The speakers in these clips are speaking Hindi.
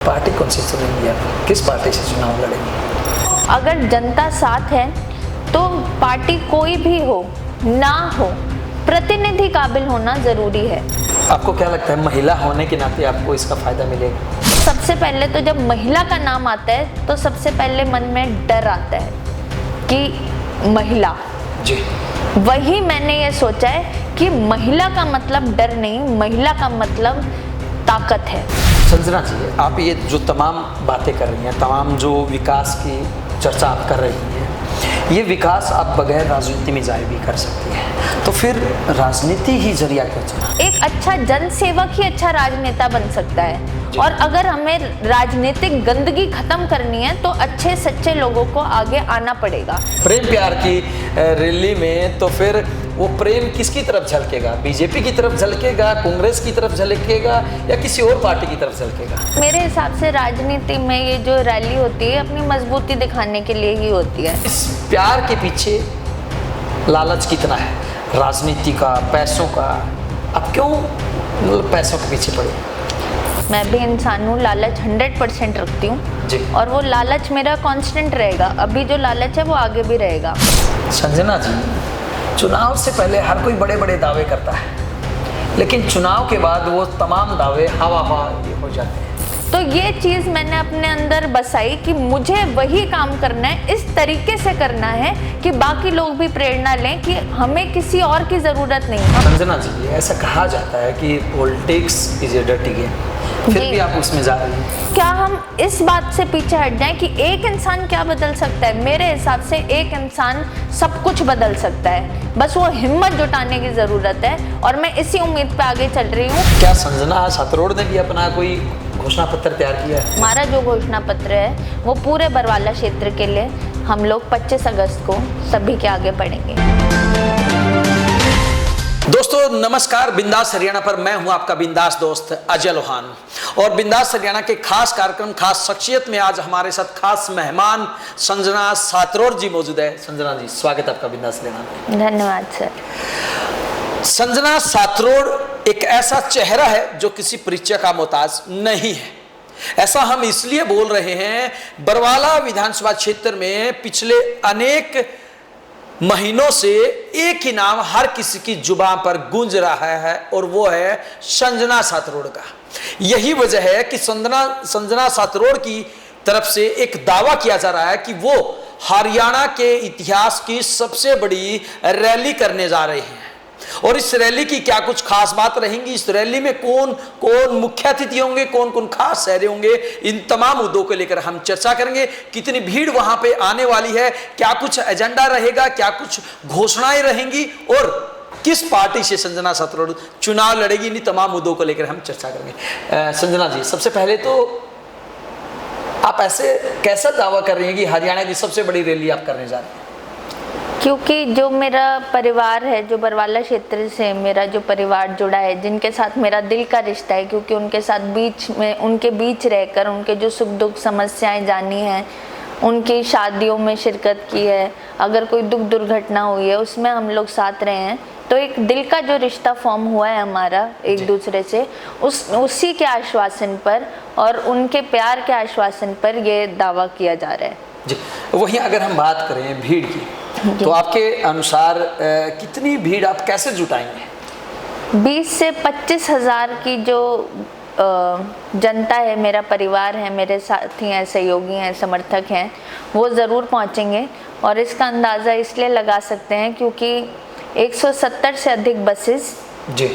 पार्टी कौन सी चुनेंगी आप? किस पार्टी से चुनाव लड़ेंगी? अगर जनता साथ है तो पार्टी कोई भी हो ना हो, प्रतिनिधि काबिल होना जरूरी है। आपको क्या लगता है महिला होने के नाते आपको इसका फायदा मिलेगा? सबसे पहले तो जब महिला का नाम आता है तो सबसे पहले मन में डर आता है कि महिला जी, वही मैंने ये सोचा है कि महिला का मतलब डर नहीं, महिला का मतलब ताकत है। संजना जी, आप ये जो तमाम बातें कर रही हैं, तमाम जो विकास की चर्चा आप कर रही हैं, ये विकास आप बगैर राजनीति में जाए भी कर सकती हैं, तो फिर राजनीति ही जरिया क्यों चुना? एक अच्छा जनसेवक ही अच्छा राजनेता बन सकता है। और अगर हमें राजनीतिक गंदगी खत्म करनी है तो अच्छे सच्चे लोगों को आगे आना पड़ेगा। प्रेम प्यार की रैली में तो फिर वो प्रेम किसकी तरफ झलकेगा? बीजेपी की तरफ झलकेगा, कांग्रेस की तरफ झलकेगा या किसी और पार्टी की तरफ झलकेगा? मेरे हिसाब से राजनीति में ये जो रैली होती है अपनी मजबूती दिखाने के लिए ही होती है। इस प्यार के पीछे लालच कितना है, राजनीति का, पैसों का? अब क्यों मतलब पैसों के पीछे पड़े? मैं भी इंसान हूँ, लालच 100% रखती हूँ जी, और वो लालच मेरा कांस्टेंट रहेगा। अभी जो लालच है वो आगे भी रहेगा। संजना जी, चुनाव से पहले हर कोई बड़े बड़े दावे करता है, लेकिन चुनाव के बाद वो तमाम दावे हवा हो जाते हैं। तो ये चीज़ मैंने अपने अंदर बसाई कि मुझे वही काम करना है, इस तरीके से करना है कि बाकी लोग भी प्रेरणा लें कि हमें किसी और की ज़रूरत नहीं है। संजना जी, ऐसा कहा जाता है कि politics is a dirty game, फिर भी आप उसमें जा रही हैं। क्या हम इस बात से पीछे हट जाएं कि एक इंसान क्या बदल सकता है? मेरे हिसाब से एक इंसान सब कुछ बदल सकता है, बस वो हिम्मत जुटाने की ज़रूरत है और मैं इसी उम्मीद पे आगे चल रही हूँ। क्या संजना सातरोड़ ने भी अपना कोई घोषणा पत्र तैयार किया है? हमारा जो घोषणा पत्र है वो पूरे बरवाला क्षेत्र के लिए हम लोग 25 अगस्त को सभी के आगे पढ़ेंगे। दोस्तों नमस्कार, बिंदास हरियाणा पर मैं हूं आपका बिंदास दोस्त अजय लोहान और बिंदास हरियाणा के खास कार्यक्रम, खास शख्सियत में आज हमारे साथ खास मेहमान संजना सातरोड़ जी मौजूद है। संजना जी, स्वागत है आपका बिंदास हरियाणा में। धन्यवाद सर। संजना सातरोड़ एक ऐसा चेहरा है जो किसी परिचय का मोहताज नहीं है। ऐसा हम इसलिए बोल रहे हैं, बरवाला विधानसभा क्षेत्र में पिछले अनेक महीनों से एक ही नाम हर किसी की जुबान पर गूंज रहा है और वो है संजना सातरोड़ का। यही वजह है कि संजना सातरोड़ की तरफ से एक दावा किया जा रहा है कि वो हरियाणा के इतिहास की सबसे बड़ी रैली करने जा रहे हैं। और इस रैली की क्या कुछ खास बात रहेंगी, इस रैली में कौन कौन मुख्य अतिथि होंगे, कौन कौन खास चेहरे होंगे, इन तमाम मुद्दों को लेकर हम चर्चा करेंगे। कितनी भीड़ वहां पे आने वाली है, क्या कुछ एजेंडा रहेगा, क्या कुछ घोषणाएं रहेंगी और किस पार्टी से संजना सातरोड़ चुनाव लड़ेगी, इन तमाम मुद्दों को लेकर हम चर्चा करेंगे। संजना जी, सबसे पहले तो आप ऐसे कैसा दावा कर रही हैं कि हरियाणा की सबसे बड़ी रैली आप करने जा रहे हैं? क्योंकि जो मेरा परिवार है, जो बरवाला क्षेत्र से मेरा जो परिवार जुड़ा है, जिनके साथ मेरा दिल का रिश्ता है, क्योंकि उनके साथ उनके बीच रहकर उनके जो सुख दुख समस्याएं जानी हैं, उनकी शादियों में शिरकत की है, अगर कोई दुख दुर्घटना हुई है उसमें हम लोग साथ रहे हैं, तो एक दिल का जो रिश्ता फॉर्म हुआ है हमारा एक दूसरे से, उसी के आश्वासन पर और उनके प्यार के आश्वासन पर ये दावा किया जा रहा है जी। वहीं अगर हम बात करें भीड़ की, तो आपके अनुसार कितनी भीड़ आप कैसे जुटाएंगे? 20 से 25 हज़ार की जो जनता है, मेरा परिवार है, मेरे साथी हैं, सहयोगी हैं, समर्थक हैं, वो ज़रूर पहुंचेंगे। और इसका अंदाज़ा इसलिए लगा सकते हैं क्योंकि 170 से अधिक बसेस जी,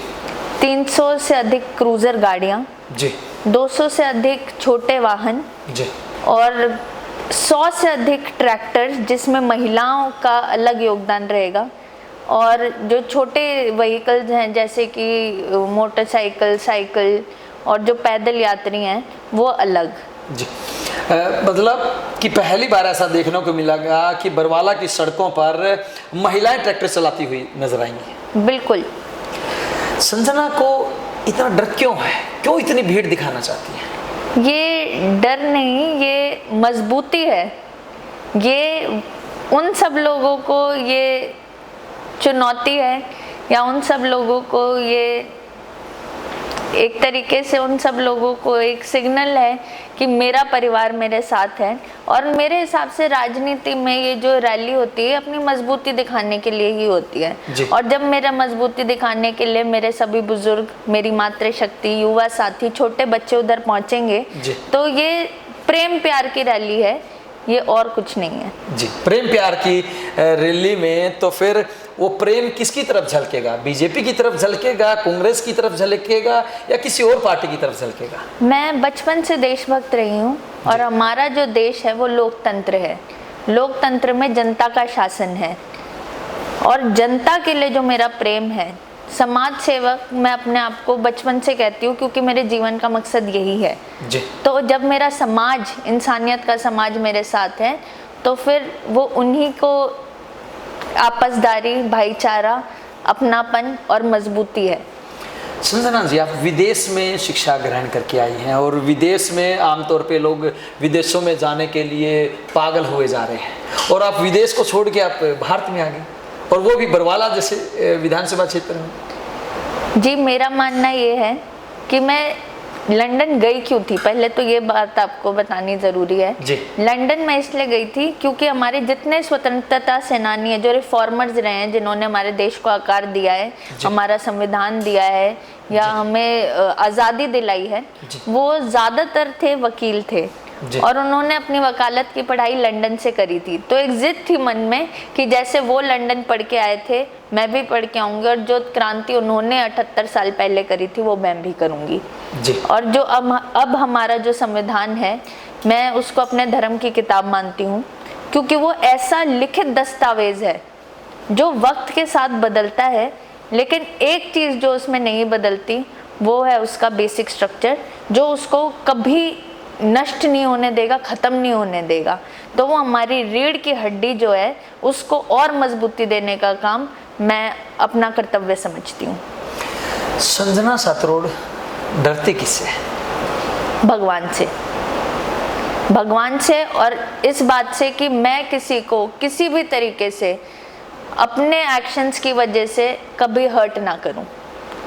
300 से अधिक क्रूज़र गाड़ियाँ जी, 200 से अधिक छोटे वाहन जी, और 100 से अधिक ट्रैक्टर, जिसमें महिलाओं का अलग योगदान रहेगा, और जो छोटे व्हीकल्स हैं जैसे कि मोटरसाइकिल, साइकिल और जो पैदल यात्री हैं वो अलग। जी, मतलब कि पहली बार ऐसा देखने को मिलेगा कि बरवाला की सड़कों पर महिलाएं ट्रैक्टर चलाती हुई नजर आएंगी। बिल्कुल। संजना को इतना डर क्यों है, क्यों इतनी भीड़ दिखाना चाहती है? ये डर नहीं, ये मजबूती है। ये उन सब लोगों को ये चुनौती है या उन सब लोगों को ये एक तरीके से उन सब लोगों को एक सिग्नल है कि मेरा परिवार मेरे साथ है। और मेरे हिसाब से राजनीति में ये जो रैली होती है अपनी मजबूती दिखाने के लिए ही होती है। और जब मेरा मजबूती दिखाने के लिए मेरे सभी बुजुर्ग, मेरी मातृशक्ति, युवा साथी, छोटे बच्चे उधर पहुंचेंगे तो ये प्रेम प्यार की रैली है, ये और कुछ नहीं है। जी, प्रेम प्यार की रैली में तो फिर वो प्रेम किसकी तरफ झलकेगा? बीजेपी की तरफ झलकेगा, कांग्रेस की तरफ झलकेगा या किसी और पार्टी की तरफ झलकेगा? मैं बचपन से देशभक्त रही हूँ और हमारा जो देश है वो लोकतंत्र है। लोकतंत्र में जनता का शासन है और जनता के लिए जो मेरा प्रेम है, समाज सेवक मैं अपने आप को बचपन से कहती हूँ क्योंकि मेरे जीवन का मकसद यही है जी। तो जब मेरा समाज, इंसानियत का समाज मेरे साथ है तो फिर वो उन्हीं को आपसदारी, भाईचारा, अपनापन और मजबूती है। संजना जी, आप विदेश में शिक्षा ग्रहण करके आई हैं और विदेश में आमतौर पे लोग विदेशों में जाने के लिए पागल हुए जा रहे हैं और आप विदेश को छोड़ के आप भारत में आ गए और वो भी बरवाला जैसे विधानसभा क्षेत्र में। जी, मेरा मानना ये है कि मैं लंदन गई क्यों थी, पहले तो ये बात आपको बतानी ज़रूरी है जी। लंदन मैं इसलिए गई थी क्योंकि हमारे जितने स्वतंत्रता सेनानी हैं, जो रिफॉर्मर्स रहे हैं, जिन्होंने हमारे देश को आकार दिया है, हमारा संविधान दिया है या हमें आज़ादी दिलाई है, वो ज़्यादातर थे वकील थे और उन्होंने अपनी वकालत की पढ़ाई लंदन से करी थी। तो एक जिद थी मन में कि जैसे वो लंदन पढ़ के आए थे मैं भी पढ़ के आऊँगी और जो क्रांति उन्होंने 78 साल पहले करी थी वो मैं भी करूँगी। और जो अब हमारा जो संविधान है मैं उसको अपने धर्म की किताब मानती हूँ क्योंकि वो ऐसा लिखित दस्तावेज है जो वक्त के साथ बदलता है, लेकिन एक चीज़ जो उसमें नहीं बदलती वो है उसका बेसिक स्ट्रक्चर, जो उसको कभी नष्ट नहीं होने देगा, ख़त्म नहीं होने देगा। तो वो हमारी रीढ़ की हड्डी जो है उसको और मजबूती देने का काम मैं अपना कर्तव्य समझती हूँ। संजना सातरोड डरते किससे? भगवान से। भगवान से और इस बात से कि मैं किसी को किसी भी तरीके से अपने एक्शंस की वजह से कभी हर्ट ना करूं,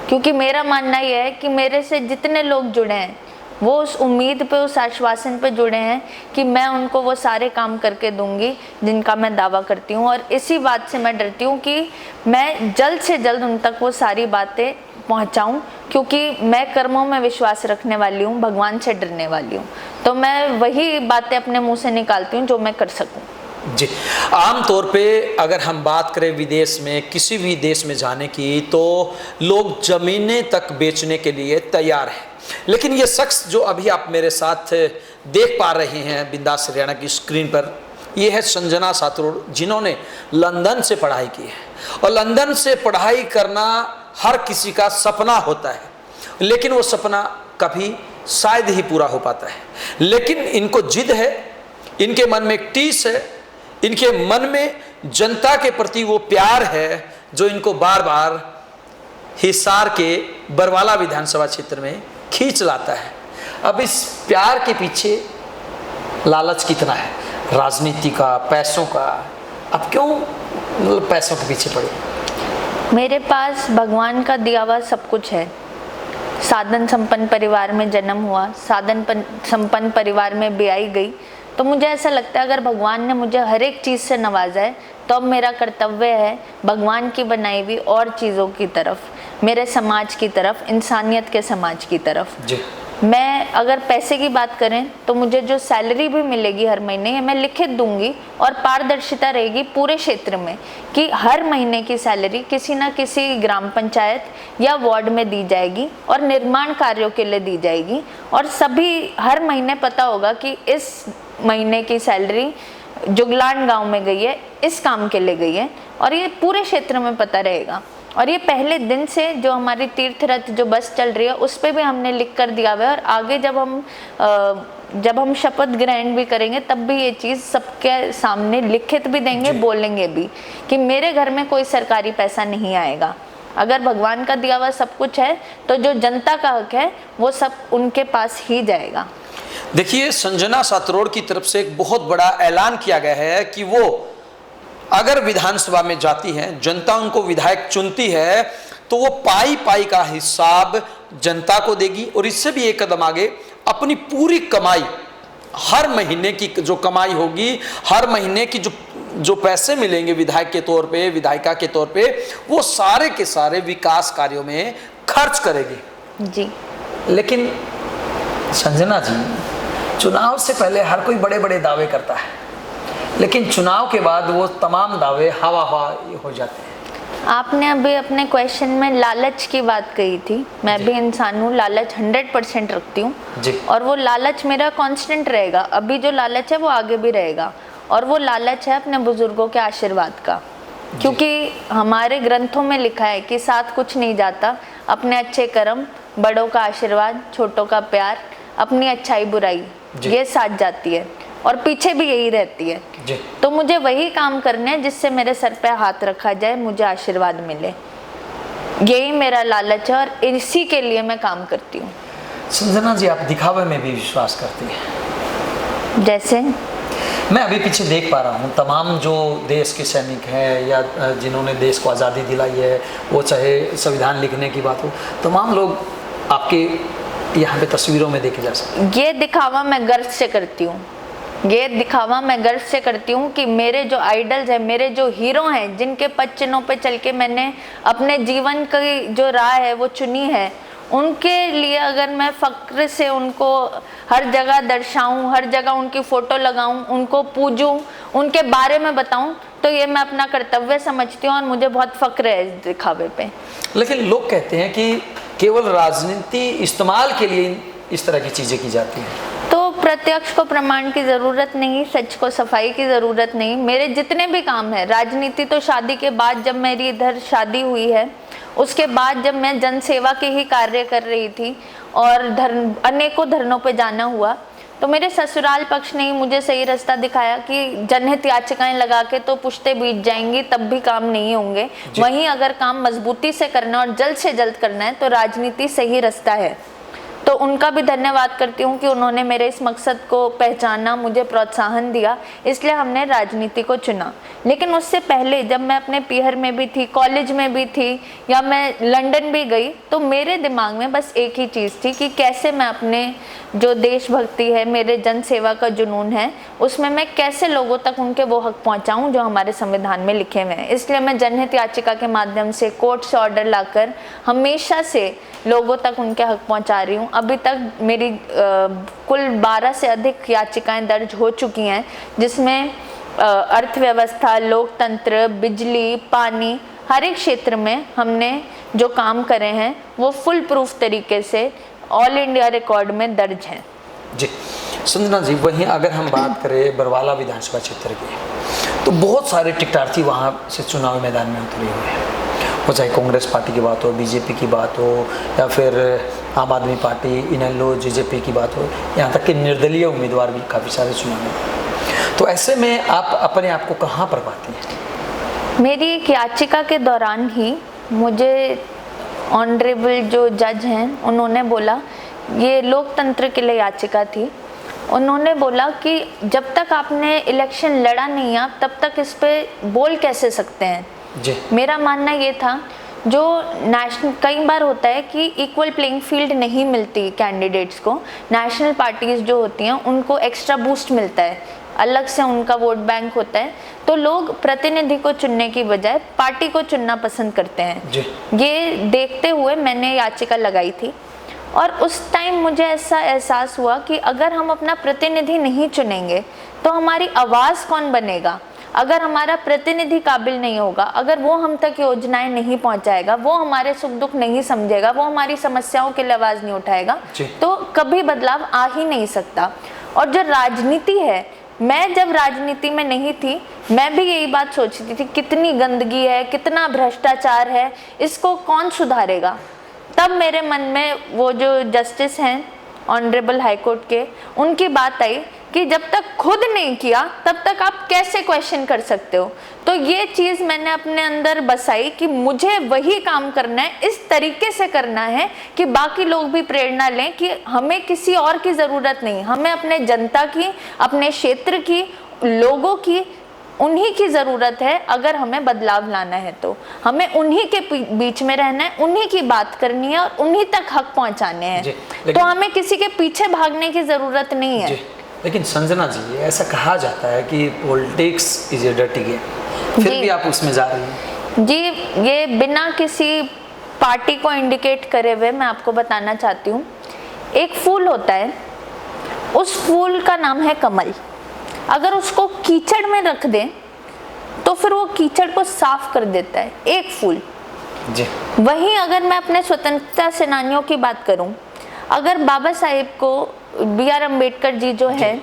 क्योंकि मेरा मानना यह है कि मेरे से जितने लोग जुड़े हैं वो उस उम्मीद पे, उस आश्वासन पे जुड़े हैं कि मैं उनको वो सारे काम करके दूंगी जिनका मैं दावा करती हूँ। और इसी बात से मैं डरती हूँ कि मैं जल्द से जल्द उन तक वो सारी बातें पहुँचाऊँ, क्योंकि मैं कर्मों में विश्वास रखने वाली हूँ, भगवान से डरने वाली हूँ। तो मैं वही बातें अपने मुँह से निकालती हूँ जो मैं कर सकूँ। जी, आम तौर पे अगर हम बात करें विदेश में, किसी भी देश में जाने की, तो लोग ज़मीनें तक बेचने के लिए तैयार हैं। लेकिन ये शख्स जो अभी आप मेरे साथ देख पा रहे हैं बिंदास हरियाणा की स्क्रीन पर, ये है संजना सातरोड, जिन्होंने लंदन से पढ़ाई की है। और लंदन से पढ़ाई करना हर किसी का सपना होता है, लेकिन वो सपना कभी शायद ही पूरा हो पाता है। लेकिन इनको जिद है, इनके मन में एक टीस है, इनके मन में जनता के प्रति वो प्यार है जो इनको बार बार हिसार के बरवाला विधानसभा क्षेत्र में खींच लाता है। अब इस प्यार के पीछे लालच कितना है, राजनीति का, पैसों का, अब क्यों पैसों के पीछे पड़े? मेरे पास भगवान का दिया हुआ सब कुछ है। साधन संपन्न परिवार में जन्म हुआ, साधन संपन्न परिवार में ब्याही गई, तो मुझे ऐसा लगता है अगर भगवान ने मुझे हर एक चीज़ से नवाजा है तो अब मेरा कर्तव्य है भगवान की बनाई हुई और चीज़ों की तरफ, मेरे समाज की तरफ, इंसानियत के समाज की तरफ जी। मैं अगर पैसे की बात करें तो मुझे जो सैलरी भी मिलेगी हर महीने मैं लिखित दूंगी और पारदर्शिता रहेगी पूरे क्षेत्र में कि हर महीने की सैलरी किसी ना किसी ग्राम पंचायत या वार्ड में दी जाएगी और निर्माण कार्यों के लिए दी जाएगी। और सभी हर महीने पता होगा कि इस महीने की सैलरी जुगलान गांव में गई है, इस काम के लिए गई है, और ये पूरे क्षेत्र में पता रहेगा। और ये पहले दिन से जो हमारी तीर्थ रथ जो बस चल रही है उस पर भी हमने लिख कर दिया हुआ है। और आगे जब हम शपथ ग्रहण भी करेंगे तब भी ये चीज़ सबके सामने लिखित भी देंगे, बोलेंगे भी कि मेरे घर में कोई सरकारी पैसा नहीं आएगा। अगर भगवान का दिया हुआ सब कुछ है तो जो जनता का हक है वो सब उनके पास ही जाएगा। देखिए, संजना सातरोड की तरफ से एक बहुत बड़ा ऐलान किया गया है कि वो अगर विधानसभा में जाती हैं, जनता उनको विधायक चुनती है, तो वो पाई पाई का हिसाब जनता को देगी। और इससे भी एक कदम आगे, अपनी पूरी कमाई, हर महीने की जो कमाई होगी, हर महीने की जो पैसे मिलेंगे विधायक के तौर पे, विधायिका के तौर पे, वो सारे के सारे विकास कार्यों में खर्च करेगी जी। लेकिन संजना जी, चुनाव से पहले हर कोई बड़े बड़े दावे करता है, लेकिन चुनाव के बाद वो तमाम दावे हवा हो जाते हैं। आपने अभी अपने क्वेश्चन में लालच की बात कही थी। मैं भी इंसान हूँ, लालच 100% रखती हूँ, और वो लालच मेरा कांस्टेंट रहेगा। अभी जो लालच है वो आगे भी रहेगा, और वो लालच है अपने बुजुर्गों के आशीर्वाद का, क्योंकि हमारे ग्रंथों में लिखा है कि साथ कुछ नहीं जाता, अपने अच्छे कर्म, बड़ों का आशीर्वाद, छोटों का प्यार, अपनी अच्छाई बुराई, ये साथ जाती है, और पीछे भी यही रहती है। तो मुझे वही काम करने हैं जिससे मेरे सर पे हाथ रखा जाए, मुझे आशीर्वाद मिले, यही मेरा लालच है, और इसी के लिए मैं काम करती हूँ। संजना जी, आप दिखावे में भी विश्वास करती हैं? जैसे मैं अभी पीछे देख पा रहा हूँ, तमाम जो देश के सैनिक हैं या जिन्होंने देश को आज़ादी दिलाई है, वो चाहे संविधान लिखने की बात हो, तमाम लोग आपके यहाँ पे तस्वीरों में देखे जा सकते। ये दिखावा मैं गर्व से करती हूँ, ये दिखावा मैं गर्व से करती हूँ कि मेरे जो आइडल्स हैं, मेरे जो हीरो हैं, जिनके पद चिन्हों पे चल के मैंने अपने जीवन की जो राह है वो चुनी है, उनके लिए अगर मैं फक्र से उनको हर जगह दर्शाऊं, हर जगह उनकी फ़ोटो लगाऊं, उनको पूजूं, उनके बारे में बताऊं, तो ये मैं अपना कर्तव्य समझती हूँ, और मुझे बहुत फक्र है इस दिखावे पे। लेकिन लोग कहते हैं कि केवल राजनीति इस्तेमाल के लिए इस तरह की चीज़ें की जाती हैं। तो प्रत्यक्ष को प्रमाण की ज़रूरत नहीं, सच को सफाई की ज़रूरत नहीं। मेरे जितने भी काम हैं, राजनीति तो शादी के बाद, जब मेरी इधर शादी हुई है, उसके बाद जब मैं जनसेवा के ही कार्य कर रही थी और अनेकों धरनों पे जाना हुआ, तो मेरे ससुराल पक्ष ने ही मुझे सही रास्ता दिखाया कि जनहित याचिकाएं लगा के तो पुश्ते बीत जाएंगी, तब भी काम नहीं होंगे। वहीं अगर काम मजबूती से करना और जल्द से जल्द करना है तो राजनीति सही रास्ता है। तो उनका भी धन्यवाद करती हूँ कि उन्होंने मेरे इस मकसद को पहचाना, मुझे प्रोत्साहन दिया, इसलिए हमने राजनीति को चुना। लेकिन उससे पहले जब मैं अपने पीहर में भी थी, कॉलेज में भी थी, या मैं लंदन भी गई, तो मेरे दिमाग में बस एक ही चीज़ थी कि कैसे मैं अपने जो देशभक्ति है, मेरे जन सेवा का जुनून है, उसमें मैं कैसे लोगों तक उनके वो हक पहुँचाऊँ जो हमारे संविधान में लिखे हुए हैं। इसलिए मैं जनहित याचिका के माध्यम से कोर्ट से ऑर्डर लाकर हमेशा से लोगों तक उनके हक पहुंचा रही हूं। अभी तक मेरी कुल 12 से अधिक याचिकाएं दर्ज हो चुकी हैं, जिसमें अर्थव्यवस्था, लोकतंत्र, बिजली, पानी, हर एक क्षेत्र में हमने जो काम करे हैं वो फुल प्रूफ तरीके से ऑल इंडिया रिकॉर्ड में दर्ज हैं। जी संजना जी, वहीं अगर हम बात करें बरवाला विधानसभा क्षेत्र की, तो बहुत सारे टिकटार्थी वहाँ से चुनावी मैदान में उतरे हुए हैं, वो चाहे कांग्रेस पार्टी की बात हो, बीजेपी की बात हो, या फिर आम आदमी पार्टी, इनेलो, जेजेपी की बात हो, यहाँ तक कि निर्दलीय उम्मीदवार भी काफ़ी सारे चुनाव में। तो ऐसे में आप अपने आप को कहाँ पर पाती हैं? मेरी एक याचिका के दौरान ही मुझे ऑनरेबल जो जज हैं उन्होंने बोला, ये लोकतंत्र के लिए याचिका थी, उन्होंने बोला कि जब तक आपने इलेक्शन लड़ा नहीं आप तब तक इस पे बोल कैसे सकते हैं। जी। मेरा मानना ये था, जो नेशनल, कई बार होता है कि इक्वल प्लेइंग फील्ड नहीं मिलती कैंडिडेट्स को, नेशनल पार्टीज जो होती हैं उनको एक्स्ट्रा बूस्ट मिलता है, अलग से उनका वोट बैंक होता है, तो लोग प्रतिनिधि को चुनने की बजाय पार्टी को चुनना पसंद करते हैं। जी। ये देखते हुए मैंने याचिका लगाई थी, और उस टाइम मुझे ऐसा एहसास हुआ कि अगर हम अपना प्रतिनिधि नहीं चुनेंगे तो हमारी आवाज़ कौन बनेगा। अगर हमारा प्रतिनिधि काबिल नहीं होगा, अगर वो हम तक योजनाएं नहीं पहुंचाएगा, वो हमारे सुख दुख नहीं समझेगा, वो हमारी समस्याओं के लिए आवाज़ नहीं उठाएगा, तो कभी बदलाव आ ही नहीं सकता। और जो राजनीति है, मैं जब राजनीति में नहीं थी, मैं भी यही बात सोचती थी, कितनी गंदगी है, कितना भ्रष्टाचार है, इसको कौन सुधारेगा। तब मेरे मन में वो जो जस्टिस हैं ऑनरेबल हाई कोर्ट के, उनकी बात आई कि जब तक खुद नहीं किया तब तक आप कैसे क्वेश्चन कर सकते हो। तो ये चीज़ मैंने अपने अंदर बसाई कि मुझे वही काम करना है, इस तरीके से करना है कि बाकी लोग भी प्रेरणा लें कि हमें किसी और की ज़रूरत नहीं, हमें अपने जनता की, अपने क्षेत्र की, लोगों की उन्हीं की ज़रूरत है। अगर हमें बदलाव लाना है तो हमें उन्हीं के बीच में रहना है, उन्हीं की बात करनी है और उन्हीं तक हक पहुंचाने हैं। तो हमें किसी के पीछे भागने की ज़रूरत नहीं है। लेकिन संजना जी, ऐसा कहा जाता है कि politics is a dirty game, फिर भी आप उसमें जा रही हैं। जी, ये बिना किसी पार्टी को इंडिकेट करे हुए मैं आपको बताना चाहती हूँ। एक फूल होता है, उस फूल का नाम है कमल। अगर उसको कीचड़ में रख दें तो फिर वो कीचड़ को साफ कर देता है, एक फूल जी। वहीं अगर मैं अपने स्वतंत्रता सेनानियों की बात करूं, अगर बाबा साहेब को B.R. अम्बेडकर जी जो है,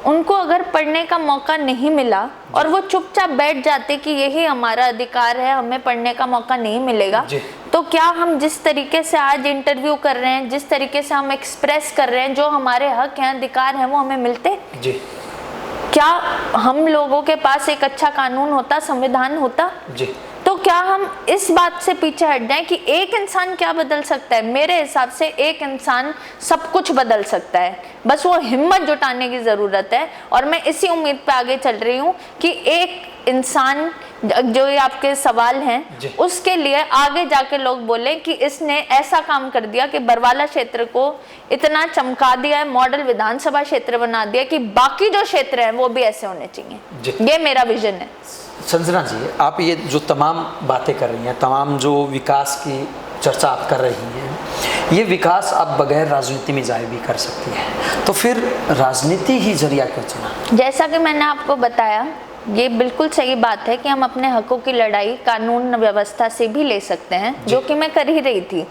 उनको अगर पढ़ने का मौका नहीं मिला और वो चुपचाप बैठ जाते कि यही हमारा अधिकार है, हमें पढ़ने का मौका नहीं मिलेगा, तो क्या हम जिस तरीके से आज इंटरव्यू कर रहे हैं, जिस तरीके से हम एक्सप्रेस कर रहे हैं, जो हमारे हक हैं, अधिकार हैं, वो हमें मिलते? जी। क्या हम लोगों के पास एक अच्छा कानून होता, संविधान होता? जी। तो क्या हम इस बात से पीछे हट जाएं कि एक इंसान क्या बदल सकता है? मेरे हिसाब से एक इंसान सब कुछ बदल सकता है, बस वो हिम्मत जुटाने की जरूरत है। और मैं इसी उम्मीद पे आगे चल रही हूँ कि एक इंसान, जो ये आपके सवाल हैं, उसके लिए आगे जाके लोग बोले कि इसने ऐसा काम कर दिया कि बरवाला क्षेत्र को इतना चमका दिया है, मॉडल विधानसभा क्षेत्र बना दिया कि बाकी जो क्षेत्र हैं वो भी ऐसे होने चाहिए। ये मेरा विजन है। संजना जी, आप ये जो तमाम बातें कर रही हैं, तमाम जो विकास की चर्चा आप कर रही हैं, ये विकास आप बगैर राजनीति में जाए भी कर सकती हैं, तो फिर राजनीति ही जरिया क्यों चुना? जैसा कि मैंने आपको बताया, ये बिल्कुल सही बात है कि हम अपने हकों की लड़ाई कानून व्यवस्था से भी ले सकते हैं, जो कि मैं कर ही रही थी।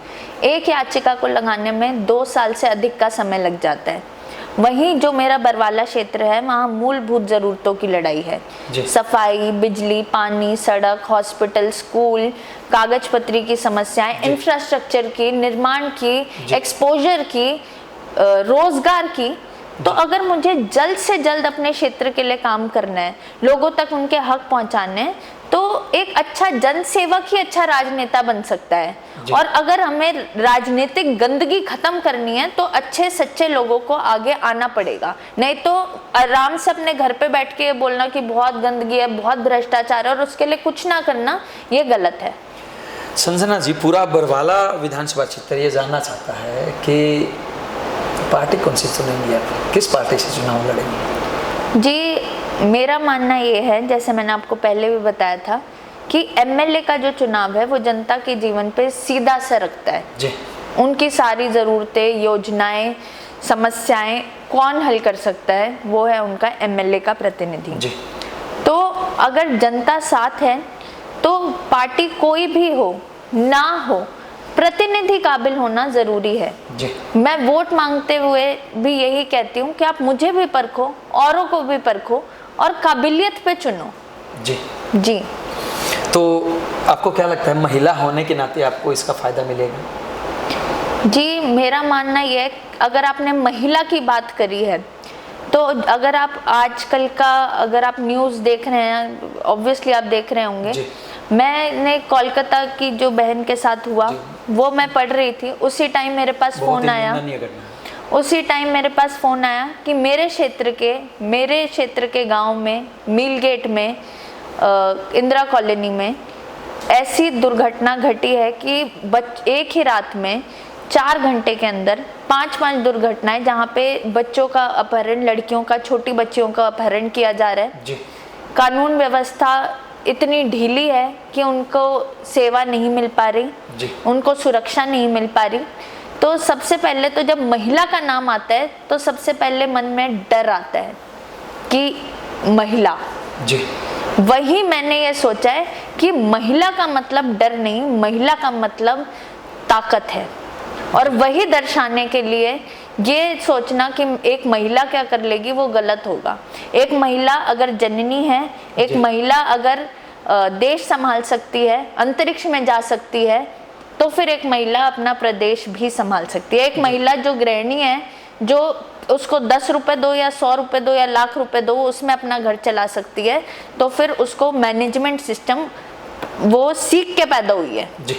एक याचिका को लगाने में 2 साल से अधिक का समय लग जाता है। वहीं जो मेरा बरवाला क्षेत्र है, वहाँ मूलभूत जरूरतों की लड़ाई है। सफाई, बिजली, पानी, सड़क, हॉस्पिटल, स्कूल, कागज पत्री की समस्याएं, इंफ्रास्ट्रक्चर की, निर्माण की, एक्सपोजर की, रोजगार की। तो अगर मुझे जल्द से जल्द अपने क्षेत्र के लिए काम करना है, लोगों तक उनके हक पहुंचाने हैं, तो एक अच्छा जनसेवक ही अच्छा राजनेता बन सकता है। और अगर हमें राजनीतिक गंदगी खत्म करनी है तो अच्छे सच्चे लोगों को आगे आना पड़ेगा, नहीं तो आराम से अपने घर पे बैठ के बोलना कि बहुत गंदगी है, बहुत भ्रष्टाचार है और उसके लिए कुछ ना करना, ये गलत है। संजना जी, पूरा बरवाला विधानसभा क्षेत्र ये जानना चाहता है कि पार्टी कौन सी चुनेंगी आप, किस पार्टी से चुनाव लड़ेंगी? जी, मेरा मानना ये है, जैसे मैंने आपको पहले भी बताया था, कि एमएलए का जो चुनाव है वो जनता के जीवन पे सीधा असर रखता है जी। उनकी सारी ज़रूरतें, योजनाएं, समस्याएं कौन हल कर सकता है, वो है उनका एमएलए का प्रतिनिधि जी। तो अगर जनता साथ है तो पार्टी कोई भी हो ना हो, प्रतिनिधि काबिल होना जरूरी है जी। मैं वोट मांगते हुए भी यही कहती हूँ कि आप मुझे भी परखो, औरों को भी परखो और काबिलियत पे चुनो जी। जी। तो आपको क्या लगता है, महिला होने के नाते आपको इसका फायदा मिलेगा? जी, मेरा मानना यह है, अगर आपने महिला की बात करी है तो अगर आप आजकल का अगर आप न्यूज़ देख रहे हैं, ऑब्वियसली आप देख रहे होंगे, मैंने कोलकाता की जो बहन के साथ हुआ वो मैं पढ़ रही थी, उसी टाइम मेरे पास फ़ोन आया, कि मेरे क्षेत्र के गांव में, मीलगेट में, इंदिरा कॉलोनी में ऐसी दुर्घटना घटी है कि एक ही रात में 4 घंटे के अंदर 5 दुर्घटनाएं, जहाँ पे बच्चों का अपहरण, लड़कियों का, छोटी बच्चियों का अपहरण किया जा रहा है जी। कानून व्यवस्था इतनी ढीली है कि उनको सेवा नहीं मिल पा रही जी। उनको सुरक्षा नहीं मिल पा रही। तो सबसे पहले तो जब महिला का नाम आता है तो सबसे पहले मन में डर आता है कि महिला जी। वही मैंने ये सोचा है कि महिला का मतलब डर नहीं, महिला का मतलब ताकत है। और वही दर्शाने के लिए ये सोचना कि एक महिला क्या कर लेगी वो गलत होगा। एक महिला अगर जननी है, एक महिला अगर देश संभाल सकती है, अंतरिक्ष में जा सकती है, तो फिर एक महिला अपना प्रदेश भी संभाल सकती है। एक महिला जो गृहिणी है, जो उसको 10 रुपए दो या 100 रुपए दो या लाख रुपए दो, उसमें अपना घर चला सकती है, तो फिर उसको मैनेजमेंट सिस्टम वो सीख के पैदा हुई है जी।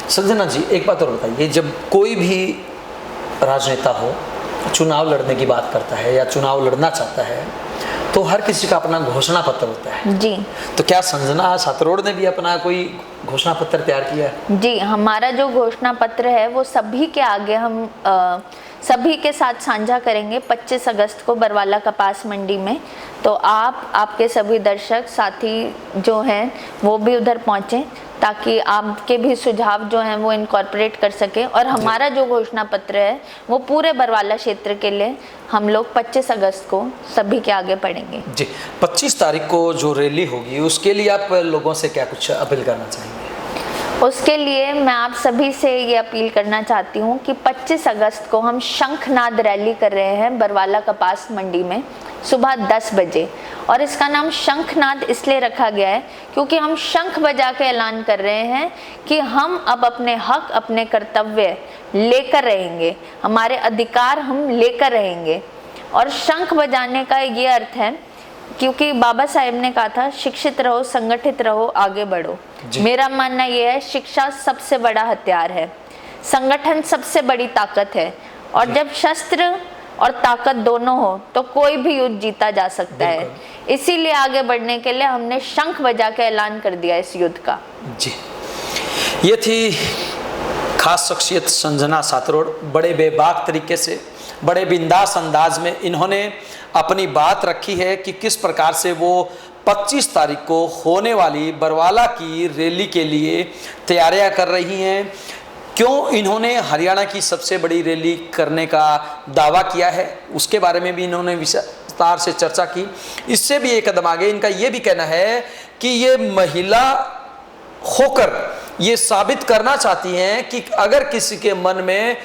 संजना जी, एक बात और बताइए, जब कोई भी राजनेता हो चुनाव लड़ने की बात करता है या चुनाव लड़ना चाहता है तो हर किसी का अपना घोषणा पत्र होता है जी। तो क्या संजना सातरोड़ ने भी अपना कोई घोषणा पत्र तैयार किया है? जी, हमारा जो घोषणा पत्र है वो सभी के आगे हम सभी के साथ साझा करेंगे 25 अगस्त को बरवाला कपास मंडी में। तो आपके सभी दर्शक साथी जो हैं वो भी उधर पहुँचें ताकि आपके भी सुझाव जो हैं वो इनकॉर्पोरेट कर सकें। और हमारा जो घोषणा पत्र है वो पूरे बरवाला क्षेत्र के लिए हम लोग 25 अगस्त को सभी के आगे पढ़ेंगे। जी, 25 तारीख को जो रैली होगी उसके लिए आप लोगों से क्या कुछ अपील करना चाहेंगे? उसके लिए मैं आप सभी से ये अपील करना चाहती हूँ कि 25 अगस्त को हम शंखनाद रैली कर रहे हैं बरवाला कपास मंडी में सुबह 10 बजे। और इसका नाम शंखनाद इसलिए रखा गया है क्योंकि हम शंख बजा के ऐलान कर रहे हैं कि हम अब अपने हक, अपने कर्तव्य लेकर रहेंगे, हमारे अधिकार हम लेकर रहेंगे। और शंख बजाने का ये अर्थ है क्योंकि बाबा साहेब ने कहा था शिक्षित रहो, संगठित रहो, आगे बढ़ो। मेरा मानना यह है शिक्षा सबसे बड़ा हथियार है, संगठन सबसे बड़ी ताकत है। और जब शस्त्र और ताकत दोनों हो तो कोई भी युद्ध जीता जा सकता है। इसीलिए आगे बढ़ने के लिए हमने शंख बजा के ऐलान कर दिया इस युद्ध का। जी, ये थी खास शख्सियत संजना सातरोड़। बड़े बेबाक तरीके से, बड़े बिंदास अंदाज में इन्होंने अपनी बात रखी है कि किस प्रकार से वो 25 तारीख को होने वाली बरवाला की रैली के लिए तैयारियां कर रही हैं। क्यों इन्होंने हरियाणा की सबसे बड़ी रैली करने का दावा किया है उसके बारे में भी इन्होंने विस्तार से चर्चा की। इससे भी एक कदम आगे इनका ये भी कहना है कि ये महिला होकर ये साबित करना चाहती हैं कि अगर किसी के मन में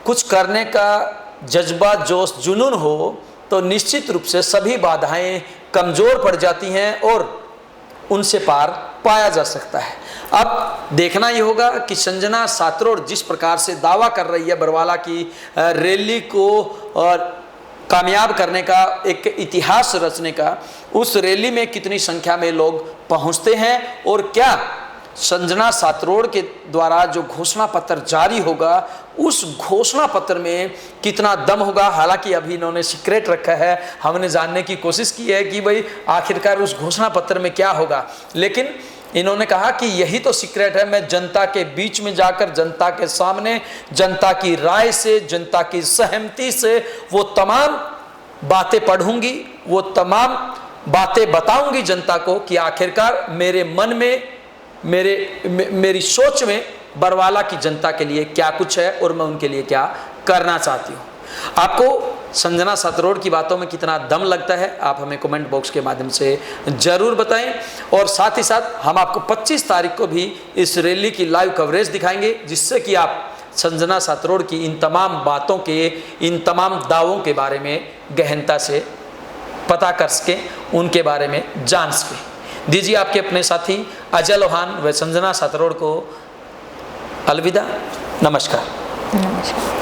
कुछ करने का जज्बा, जोश, जुनून हो तो निश्चित रूप से सभी बाधाएं कमज़ोर पड़ जाती हैं और उनसे पार पाया जा सकता है। अब देखना ये होगा कि संजना सातरोड़ जिस प्रकार से दावा कर रही है बरवाला की रैली को और कामयाब करने का, एक इतिहास रचने का, उस रैली में कितनी संख्या में लोग पहुंचते हैं और क्या संजना सातरोड़ के द्वारा जो घोषणा पत्र जारी होगा उस घोषणा पत्र में कितना दम होगा। हालांकि अभी इन्होंने सीक्रेट रखा है, हमने जानने की कोशिश की है कि भाई आखिरकार उस घोषणा पत्र में क्या होगा, लेकिन इन्होंने कहा कि यही तो सीक्रेट है। मैं जनता के बीच में जाकर, जनता के सामने, जनता की राय से, जनता की सहमति से वो तमाम बातें पढ़ूंगी, वो तमाम बातें बताऊंगी जनता को कि आखिरकार मेरे मन में, मेरी सोच में बरवाला की जनता के लिए क्या कुछ है और मैं उनके लिए क्या करना चाहती हूँ। आपको संजना सातरोड़ की बातों में कितना दम लगता है आप हमें कमेंट बॉक्स के माध्यम से जरूर बताएं। और साथ ही साथ हम आपको 25 तारीख को भी इस रैली की लाइव कवरेज दिखाएंगे जिससे कि आप संजना सातरोड़ की इन तमाम बातों के, इन तमाम दावों के बारे में गहनता से पता कर सकें, उनके बारे में जान सकें। दीजिए आपके अपने साथी अजय लोहान व संजना सातरोड़ को अलविदा। नमस्कार। नमस्कार।